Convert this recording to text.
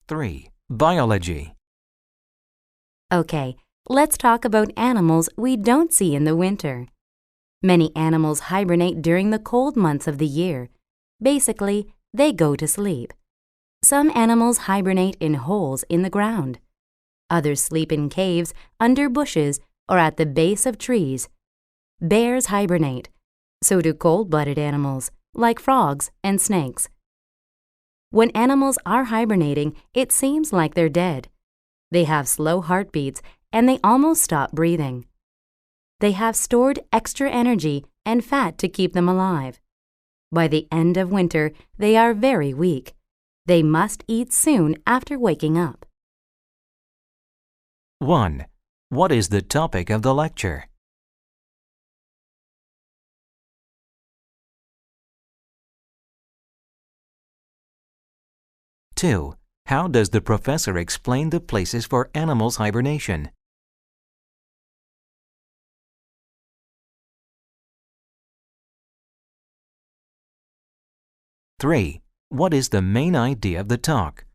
3. Biology. Okay, let's talk about animals we don't see in the winter. Many animals hibernate during the cold months of the year. Basically, they go to sleep. Some animals hibernate in holes in the ground. Others sleep in caves, under bushes, or at the base of trees. Bears hibernate. So do cold-blooded animals, like frogs and snakes. When animals are hibernating, it seems like they're dead. They have slow heartbeats and they almost stop breathing. They have stored extra energy and fat to keep them alive. By the end of winter, they are very weak. They must eat soon after waking up. 1. What is the topic of the lecture? 2. How does the professor explain the places for animals' hibernation? 3. What is the main idea of the talk?